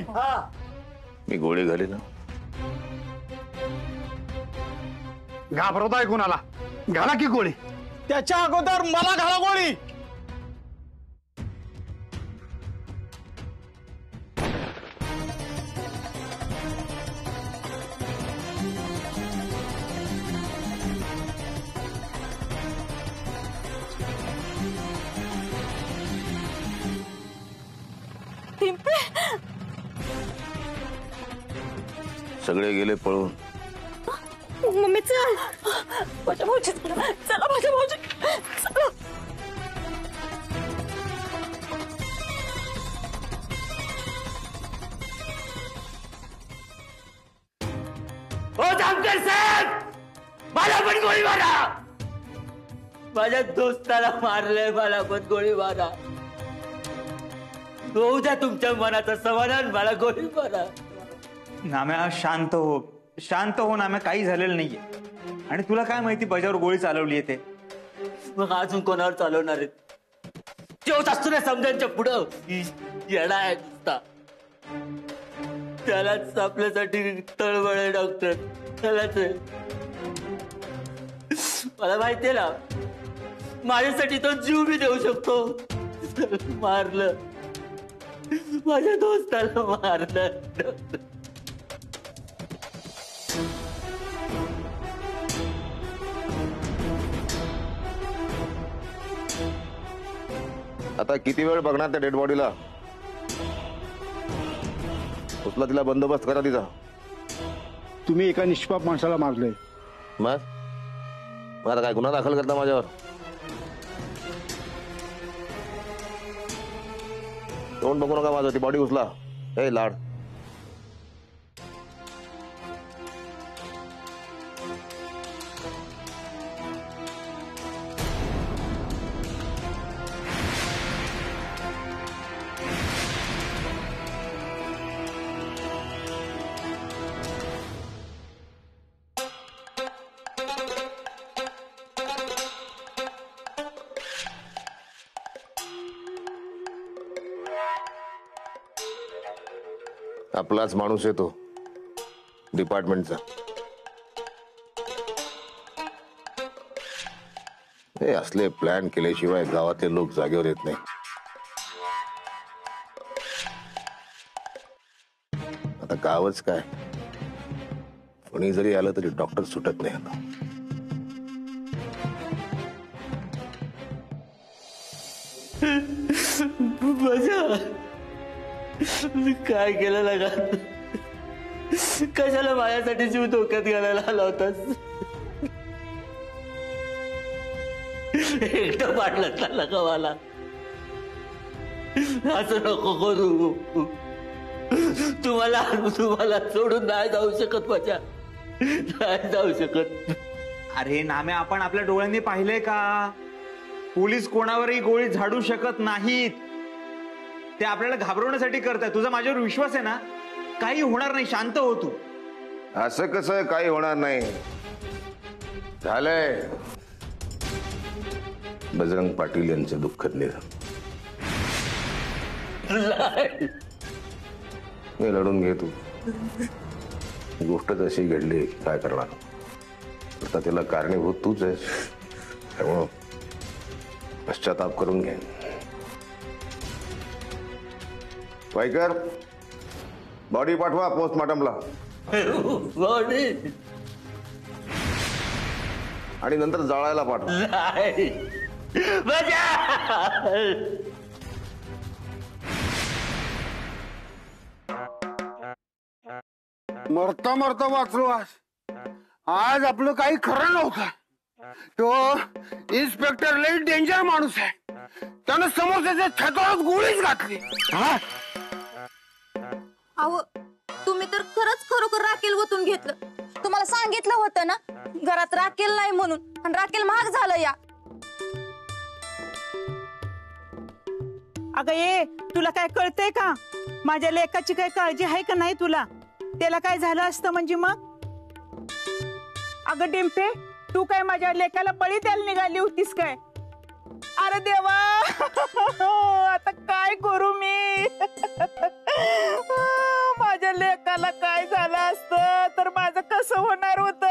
गोळी. मी गोळी घाली ना. घाबरवताय कुणाला? घाला की गोळी. त्याच्या अगोदर मला घाला गोळी. सगळे गेले पळून. मम्मी चल. माझ्या भाऊजी चला. माझ्या भाऊजी चला. हो जामकर साहेब, मला पण गोळी मारा. माझ्या दोस्ताला मारलंय, मला पण गोळी मारा. होऊ द्या तुमच्या मनाचं समाधान, मला गोळी मारा. नाम्या शांत हो, शांत हो नाम्या. काही झालेलं नाहीये. आणि तुला काय माहिती बजावर गोळी चालवली आहे ते? मग अजून कोणावर चालवणार आहेत? तेव्हाच असतो ना समजांच्या पुढं येडा आहे नुसता. त्यालाच आपल्यासाठी तळमळ आहे डॉक्टर, त्यालाच आहे. मला माहितीये ना, माझ्यासाठी तो जीव बी देऊ शकतो. मारलं, माझ्या दोस्ताला मारलं डॉक्टर. आता किती वेळ बघणार त्या डेड बॉडीला? उचला तिला, बंदोबस्त करा तिचा. तुम्ही एका निष्पाप माणसाला मारलंय. मग आता काय गुन्हा दाखल करता माझ्यावर? तोंड बघू नका माझं. ती बॉडी उचला. हे लाड. आपलाच माणूस आहे तो, डिपार्टमेंटचा. हे असले प्लॅन केल्याशिवाय गावातले लोक जागेवर येत नाही. आता गावच काय, कोणी जरी आलं तरी डॉक्टर सुटत नाही आता. काय केलं लगा? कशाला माझ्यासाठी जीव धोक्यात घालायला आला होतास? एकटं पाडलं लगा मला. असं नको करू. तुम्हाला सोडून नाही जाऊ शकत, माझ्या नाही जाऊ शकत. अरे नाम्या, आपण आपल्या डोळ्यांनी पाहिलंय का? पोलीस कोणावरही गोळी झाडू शकत नाहीत. ते आपल्याला घाबरवण्यासाठी करताय. तुझा माझ्यावर विश्वास आहे ना? काही होणार नाही, शांत हो तू. असं कसं काही होणार नाही? झालंय. बजरंग पाटील यांचं दुःखद निधन. मी लढून घे. तू गोष्ट तशी घडली, काय करणार? आता त्याला कारणीभूत तूच आहेस, त्यामुळं पश्चाताप करून घे. वाईकर, बॉडी पाठवा पोस्टमॉर्टमला. बॉडी आणि नंतर जाळायला पाठवा. मरता मरता वाचलो आज. आज आपलं काही खरं नव्हतं. तो इन्स्पेक्टर लई डेंजर माणूस आहे. त्यानं समोरच्या छतावर गोळीच घातली. अहो, तुम्ही तर खरंच खरोखर राखेल ओतून घेतलं. तुम्हाला सांगितलं होतं ना घरात राखेल नाही म्हणून, आणि राखेल महाग झालं या. अगं ये, तुला काय कळतंय का? माझ्या लेकाची काय काळजी आहे का नाही तुला? त्याला काय झालं असतं म्हणजे मग? अगं डिंपे, तू काय माझ्या लेकाला बळी द्यायला निघाली होतीस काय? अरे देवा, आता काय करू मी? कसं होणार होत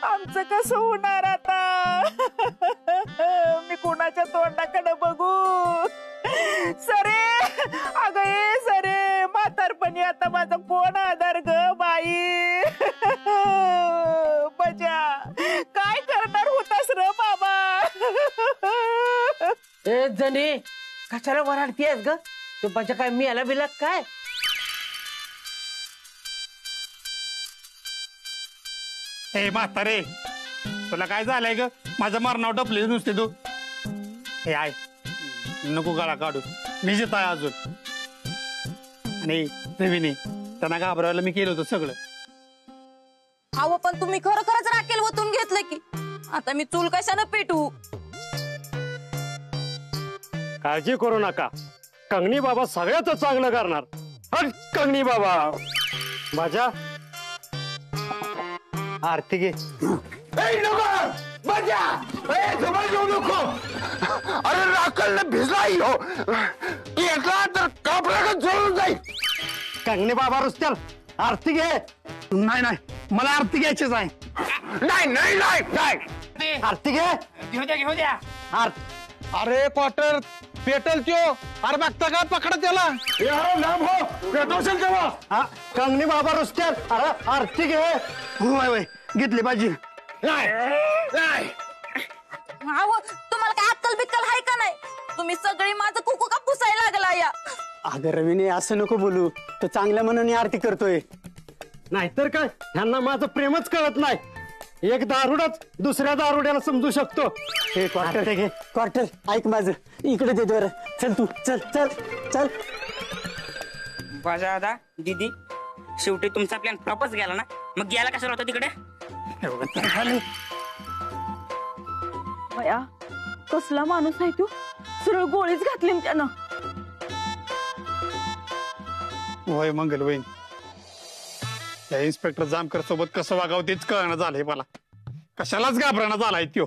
आमचं कसं होणार आता मी कोणाच्या तोंडाकडे बघू सरे अगं ये सरे म्हातारपणी आता माझा कोण आधार ग बाई बजा काय करणार होतास र बाबा ए जणी कशाला वराडतीयस ग तू बजा काय मी आला बिला काय हे म्हातारे तुला काय झालंय ग माझं मरणाव डपले नुसते तू हे आय नको गळा काढू मी जित आहे अजून आणि रवीने त्यांना घाबरायला मी केलं होतं सगळं अहो पण तुम्ही खरोखरच राखेल ओतून घेतलं की आता मी चूल कशानं पेटू काळजी करू नका कंगनी बाबा सगळ्याच चांगलं करणार हट कंगनी बाबा माझ्या आरती घे अरे राखल भिजला हो घेतला तर कापडा जळून जाईल. कंगनी बाबा रुसत्याल आरती घे नाही नाही मला आरती घ्यायचीच आहे. नाही नाही नाही नाही आरती घे घेऊ द्या अरे क्वार्टर पेटल त्यो अरे बघता का पकडा त्याला पेटवशील तेव्हा हा कंगनी बाबा रुसत्याल अरे आरती घे होय होय घेतली पाहिजे. अहो तुम्हाला काय अक्कल बिक्कल आहे का नाही तुम्ही सगळी माझं कुकू का पुसायला लागला या अगं रवीने असं नको बोलू तो चांगल्या मनाने आरती करतोय. नाहीतर काय ह्यांना माझं प्रेमच कळत नाही एक दारुडाच दुसऱ्या दारुड्याला समजू शकतो. हे क्वार्टर घे क्वार्टर ऐक माझं इकडे दे बरं चल तू चल चल चल दादा दीदी शेवटी तुमचा प्लॅन फ्लॉपच गेला ना मग गेला कशाला होता तिकडे बया कसला माणूस आहे तू सरळ गोळीच घातली ना त्यानं होय मंगल वहीन त्या इन्स्पेक्टर जामकर सोबत कसं वागावं तेच कळणं झालंय मला कशालाच घाबरणं झालाय त्यो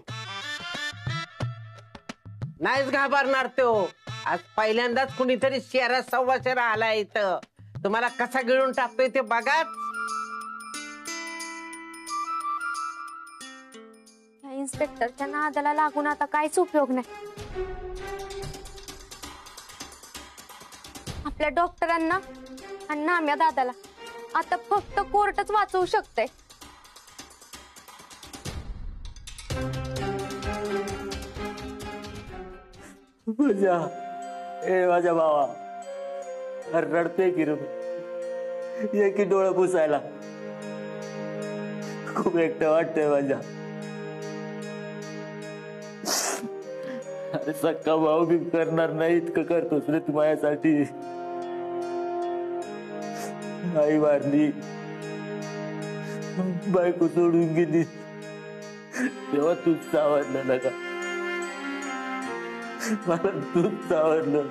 नाहीच घाबरणार तो आज पहिल्यांदाच कुणीतरी शेरा सव्वा शेरा आला इथं तुम्हाला कसा गिळून टाकतोय ते बघा. इन्स्पेक्टरच्या नादाला लागून आता काहीच उपयोग नाही. आपल्या डॉक्टरांना आणि नाम्या दादाला आता फक्त कोर्टच वाचवू शकते. माझ्या भावा रडतोय की ये की डोळं पुसायला खूप एकटं वाटतंय माझ्या. अरे सक्का भाऊ बी करणार नाही इतकं करतोस रे तू माझ्यासाठी. आई मारली बायको सोडून गेली तेव्हा तूच सावरलं ना का मला तूच सावरलं.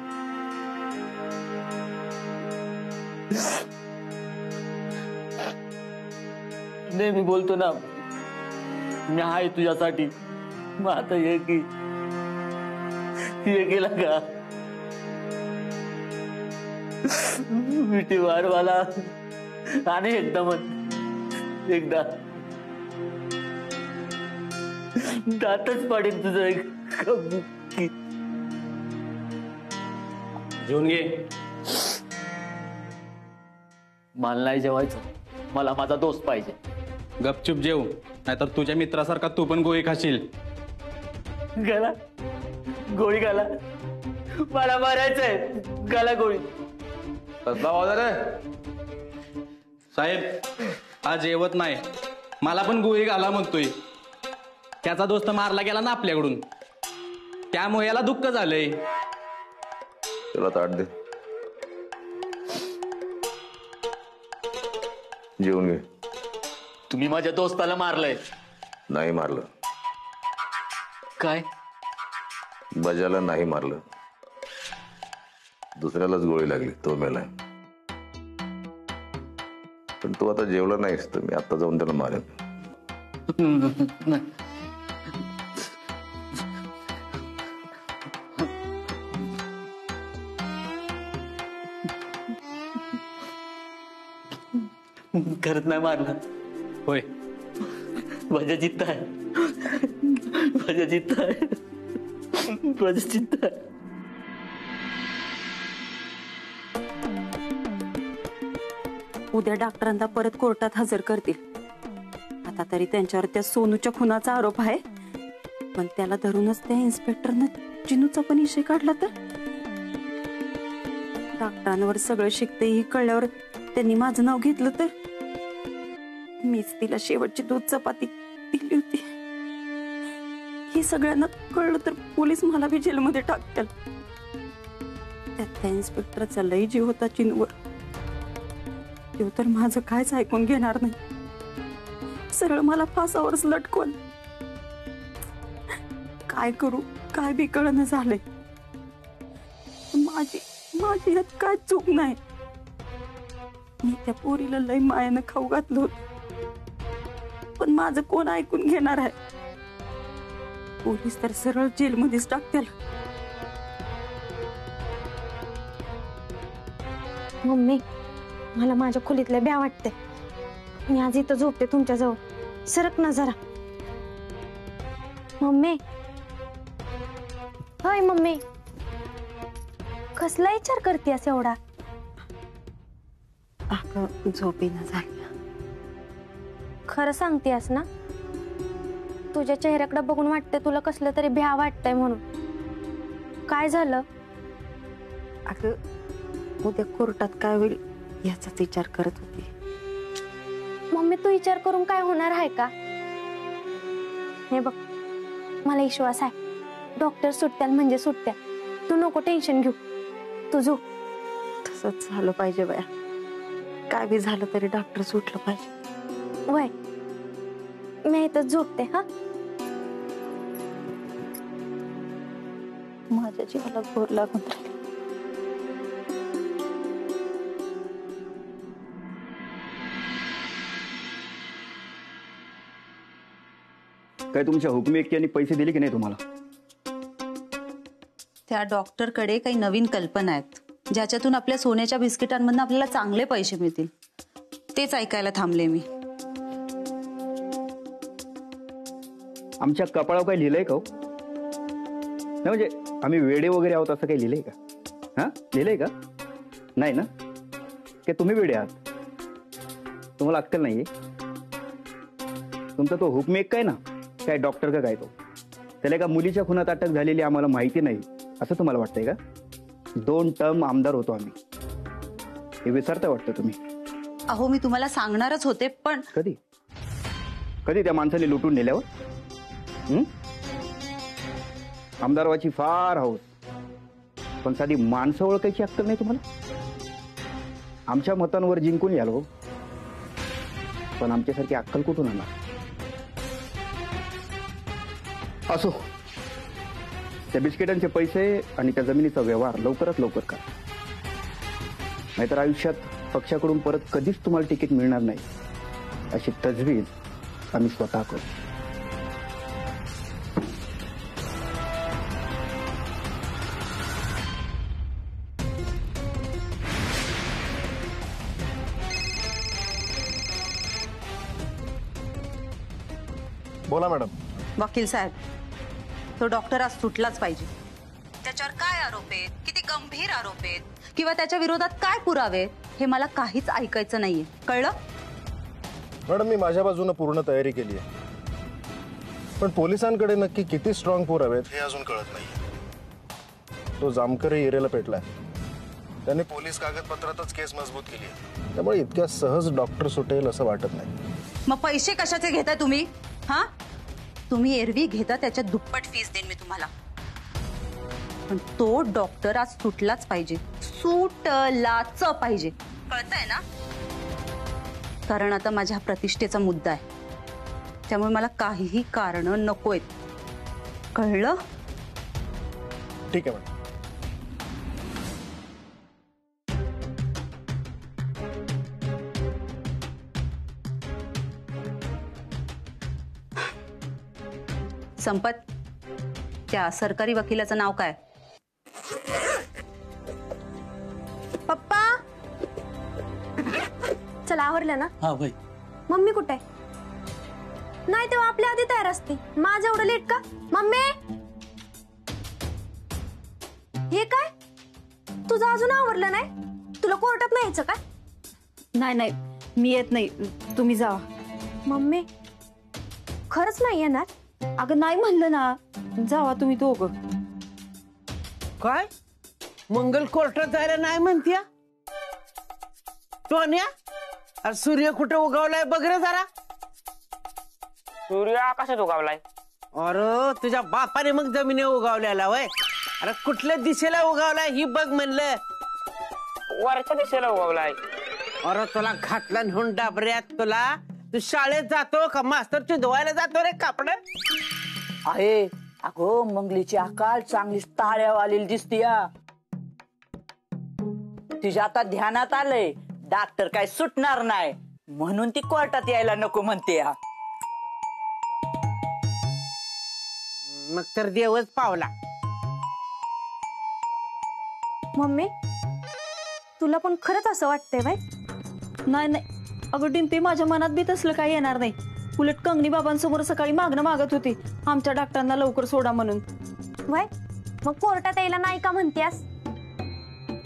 नेहमी बोलतो ना मी आहे तुझ्यासाठी मग आता ये की ये गेला का मिठी वार वाला आणि एकदम एकदा दातच पाडीन तुझं एक जेवून घे. मला नाही जेवायचं मला माझा दोस्त पाहिजे. गपचूप जेव नाहीतर तुझ्या मित्रासारखा तू पण गोळी खाशील. गला गोळी घाला मला मारायचंय गला गोळी. साहेब हा जेवत नाही मला पण गोळी घाला म्हणतोय. त्याचा दोस्त मारला गेला ना आपल्याकडून त्यामुळे याला दुःख झालंय. त्याला ताट दे जेवून घे. तुम्ही माझ्या दोस्ताला मारलंय. नाही मारलं. काय बजाला नाही मारलं दुसऱ्यालाच गोळी लागली तो मेलाय. पण तू आता जेवला नाहीस तर मी आता जाऊन त्याला मारेन. खरंच नाही मारणार होय माझ्या जिद्द आहे माझ्या जिद्द आहे माझ्या जिद्द आहे. उद्या डॉक्टरांना परत कोर्टात हजर करतील. आता तरी त्यांच्यावर त्या सोनूच्या खुनाचा आरोप आहे, पण त्याला धरूनच त्या इन्स्पेक्टरनं चिनूचा पण इशे काढला तर डॉक्टरांवर सगळं शिकते ही कळल्यावर त्यांनी माझं नाव घेतलं तर मीच तिला शेवटची दूध चपाती दिली होती. हे सगळ्यांना कळलं तर पोलीस मला बी जेलमध्ये टाकतील. त्यात त्या इन्स्पेक्टरचा लई जीव होता चिनूवर. तो तर माझं कायच ऐकून घेणार नाही, सरळ मला फासावरच लटकवल. काय करू काय बी कळणं झालंय. माझी यात काय चूक नाही. मी त्या पोरीला लई मायानं खाऊ घातलं होतं, पण माझं कोण ऐकून घेणार आहे. पोलीस तर सरळ जेलमध्येच टाकतील. मम्मी मला माझ्या खोलीतल्या भ्या वाटते. मी आज इथं झोपते तुमच्याजवळ. सरक ना जरा. मम्मी होय मम्मी कसला विचार करतेस एवढा? अगं झोपेना झाली. खरं सांगतेस ना? तुझ्या चेहऱ्याकडे बघून वाटतंय तुला कसलं तरी भ्या वाटतंय म्हणून. काय झालं? अगं उद्या कोर्टात काय होईल याचाच विचार करत होती. मम्मी तू विचार करून काय होणार आहे का? हे बघ मला विश्वास आहे. डॉक्टर सुट्ट्याल म्हणजे सुट्ट्या. तू नको टेन्शन घेऊ. तू झोप. तसंच झालं पाहिजे बाया. काय बी झालं तरी डॉक्टर सुटलं पाहिजे. वय मी इथंच झोपते. हा माझ्या जीवाला घोर लागून राहिली. काय तुमच्या हुकमी एक्क्यांनी पैसे दिले की नाही तुम्हाला? त्या डॉक्टरकडे काही नवीन कल्पना आहेत ज्याच्यातून आपल्या सोन्याच्या बिस्किटांमधून आपल्याला चांगले पैसे मिळतील. तेच ऐकायला थांबले मी. आमच्या कपाळावर काही लिहिलंय का? नाही म्हणजे आम्ही वेडे वगैरे आहोत असं काही लिहिलंय का? हा लिहिलंय का? नाही ना? की तुम्ही वेडे आहात? तुम्हाला अक्कल नाहीये? तुमचा तो हुकमी एक काय ना काय डॉक्टर का काय तो त्याला एका मुलीच्या खुनात अटक झालेली आम्हाला माहिती नाही असं तुम्हाला वाटतंय का? 2 टर्म आमदार होतो आम्ही. हे विसरता वाटतं तुम्ही? अहो मी तुम्हाला सांगणारच होते पण कधी कधी त्या माणसाने लुटून नेल्यावर आमदारवाची फार हौस, पण साधी माणसं ओळखायची अक्कल नाही तुम्हाला? आमच्या मतांवर जिंकून याल हो, पण आमच्यासारखी अक्कल कुठून आणणार? असो, त्या बिस्किटांचे पैसे आणि त्या जमिनीचा व्यवहार लवकरात लवकर करा, नाहीतर आयुष्यात पक्षाकडून परत कधीच तुम्हाला तिकीट मिळणार नाही अशी तजवीज आम्ही स्वतः करू. बोला मॅडम. वकील साहेब, तो डॉक्टर आज सुटलाच पाहिजे. त्याच्यावर काय आरोप आहेत, किती गंभीर आरोप आहेत, किंवा त्याच्या विरोधात काय पुरावे हे मला काहीच ऐकायचं नाहीये. कळलं? मॅडम मी माझ्या बाजूने पूर्ण तयारी केली आहे, पण पोलिसांकडे नक्की किती स्ट्रॉंग पुरावे आहेत हे अजून कळत नाही. तो जामकरही इरेला पेटलाय. त्याने पोलीस कागदपत्रातच केस मजबूत केली आहे, त्यामुळे इतक्या सहज डॉक्टर सुटेल असं वाटत नाही. मग पैसे कशाचे घेताय तुम्ही? हा, तुम्ही एरवी घेता त्याच्या दुप्पट फीस देईन मी तुम्हाला, पण तो डॉक्टर आज सुटलाच पाहिजे. सुटलाच पाहिजे. कळतंय ना? कारण आता माझ्या प्रतिष्ठेचा मुद्दा आहे, त्यामुळे मला काहीही कारण नकोय. कळलं? ठीक आहे मॅडम. संपत, त्या सरकारी वकिलाचं नाव काय? पप्पा चला आवरलं ना? हा भाई. मम्मी कुठे आहे? नाही तेव्हा आपल्या आधी तयार असते. माझं एवढं लेट का? मम्मी हे काय? तुझं अजून आवरलं नाही? तुला कोर्टात नाही यायचं काय? नाही नाही मी येत नाही, तुम्ही जावा. मम्मी खरंच नाही येणार? अगं नाही म्हणलं ना, जावा तुम्ही दोघं. काय मंगल कोर्टात जायला नाही म्हणतीया? टोन्या, अरे सूर्य कुठे उगवलाय बघ रे जरा. सूर्य आकाशात उगावलाय. अरे तुझ्या बापाने मग जमिनी उगावल्याला वय. अरे कुठल्या दिशेला उगावलाय ही बघ म्हणलं. वरच्या दिशेला उगावलाय. अरे तुला घातला नेऊन डाबऱ्यात. तुला तू शाळेत जातो का मास्तरची धुवायला जातो रे कापड? आहे अगो मंगलीची अकाल चांगली ताळ्या आलेली दिसतीय. तिच्या आता ध्यानात आलंय डॉक्टर काय सुटणार नाही म्हणून ती कोर्टात यायला नको म्हणते. मग तर देवच पावला. मम्मी तुला पण खरंच असं वाटतंय बाई? नाही नाही अगं डिंपी, माझ्या मनात बी तसलं काही येणार नाही. उलट कंगनी बाबांसमोर सकाळी मागणं मागत होती आमच्या डॉक्टरांना लवकर सोडा म्हणून. वय मग कोर्टात यायला नाही का म्हणतेस?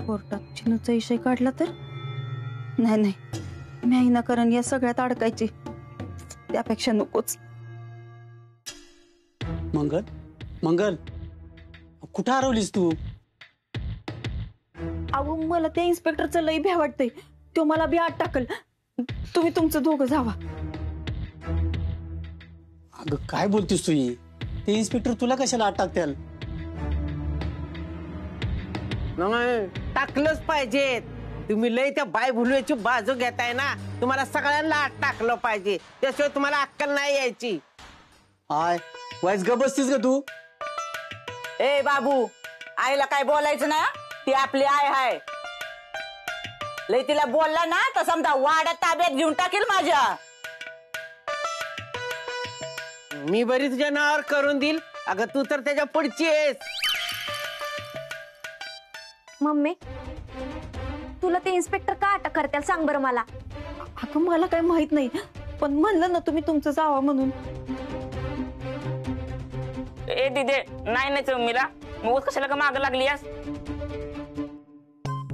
कोर्टात चिनूचा विषय काढला तर? नाही नाही मी आई ना कारण या सगळ्यात अडकायची, त्यापेक्षा नकोच. मंगल मंगल कुठं हरवलीस तू? अहो मला त्या इन्स्पेक्टरचं लई भ्या वाटतंय, तो मला बी आत टाकल. तुम्ही तुमचं दोघं जावा. अगं काय बोलतीस तू? ते इन्स्पेक्टर तुला कशाला आत टाकतील? टाकलंच पाहिजे. तुम्ही लय त्या बाय भुलव्याची बाजू घेताय ना. तुम्हाला सगळ्यांना आत टाकलं पाहिजे, त्याशिवाय तुम्हाला अक्कल नाही यायची. आय वाईस ग बसतीस का तू? ए बाबू, आईला काय बोलायचं ना? ती आपली आय हाय. लय तिला बोलला ना तर समजा वाड्यात ताब्यात घेऊन टाकेल माझ्या. मी बरी तुझ्या नावावर करून देईल. अगं तू तर त्याच्या पुढची आहेस. मम्मी तुला ते इन्स्पेक्टर का अटक करतील सांग बरं मला. अगं मला काय माहित नाही, पण म्हणलं ना तुम्ही तुमचं जावा म्हणून. ए दिदे, नाही नाही मीला मग कशाला का माग लागली यास?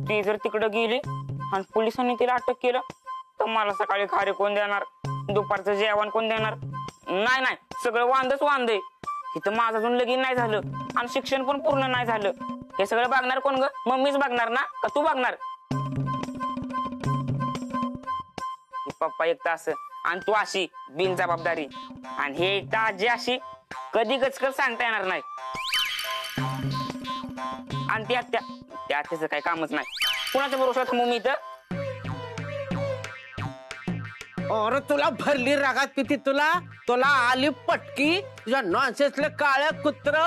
ती जर तिकडं गेली आणि पोलिसांनी तिला अटक केलं तर मला सकाळी खारे कोण देणार, दुपारचं जेवण कोण देणार? नाही नाही सगळं वांदच वांद आहे. इथं माझं अजून लगीन नाही झालं आणि शिक्षण पण पूर्ण नाही झालं. हे सगळं बघणार कोण ग? मम्मीच बघणार ना का तू बघणार? पप्पा एक तास आणि तू अशी बिनजबाबदारी, आणि हे एकटा आजी अशी कधी गचकल सांगता येणार नाही. आणि त्या त्याचं काही कामच नाही. कुणाच्या भरोसा थांबू मी इथं? अरे तुला भरली रागात किती तुला तुला आली पटकी. तुझ्या नॉनसेन्सले काळ कुत्र.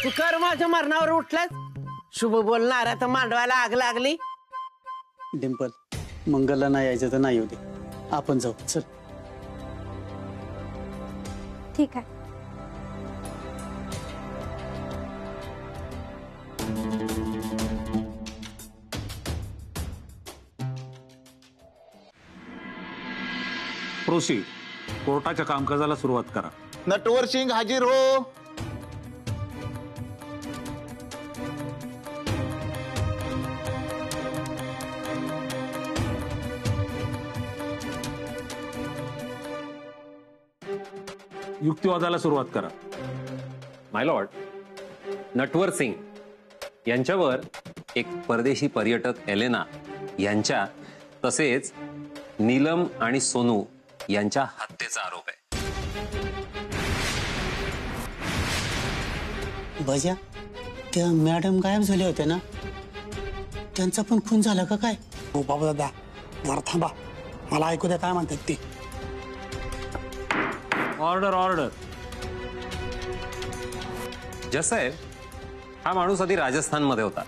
तू कर माझ्या मरणावर उठलास. शुभ बोलणाऱ्या तर मांडवायला आग लागली. डिंपल मंगलला नाही यायचं तर नाही होते, आपण जाऊ चल. ठीक आहे. प्रोसीड. कोर्टाच्या कामकाजाला सुरुवात करा. नटवर सिंग हाजीर हो. युक्तिवादाला सुरुवात करा. माय लॉर्ड, नटवर सिंग यांच्यावर एक परदेशी पर्यटक एलेना यांच्या तसेच नीलम आणि सोनू यांच्या हत्येचा आरोप आहे. बजा त्या मॅडम गायब झाल्या होत्या ना, त्यांचा पण खून झाला का काय? हो बाबा दादा जरा थांबा, मला ऐकू द्या काय म्हणतात ते. Order order. जसाहेब, हा माणूस आधी राजस्थानमध्ये होता.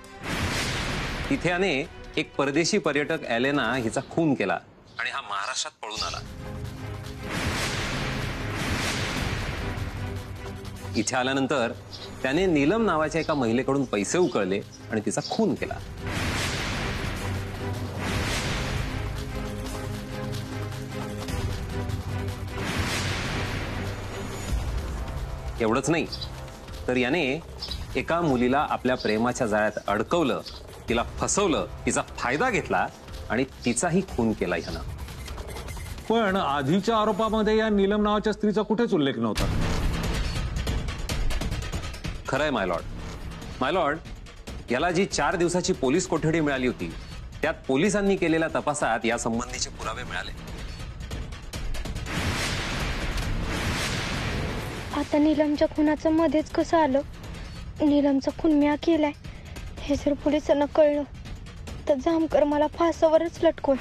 तिथे याने एक परदेशी पर्यटक एलेना हिचा खून केला आणि हा महाराष्ट्रात पळून आला. इथे आल्यानंतर त्याने नीलम नावाच्या एका महिलेकडून पैसे उकळले आणि तिचा खून केला. एवढंच नाही तर याने एका मुलीला आपल्या प्रेमाच्या जाळ्यात अडकवलं, तिला फसवलं, तिचा फायदा घेतला आणि तिचाही खून केला ह्यानं. पण आधीच्या आरोपामध्ये या नीलम नावाच्या स्त्रीचा कुठेच उल्लेख नव्हता. खरंय माय लॉर्ड, याला जी 4 दिवसाची पोलीस कोठडी मिळाली होती त्यात पोलिसांनी केलेल्या तपासात या संबंधीचे पुरावे मिळाले. आता नीलमच्या खुनाचं मध्येच कसं आलं? नीलमचा खून म्या केलाय हे जर पोलिसांना कळलं तर जामकर मला फासावरच लटकवल.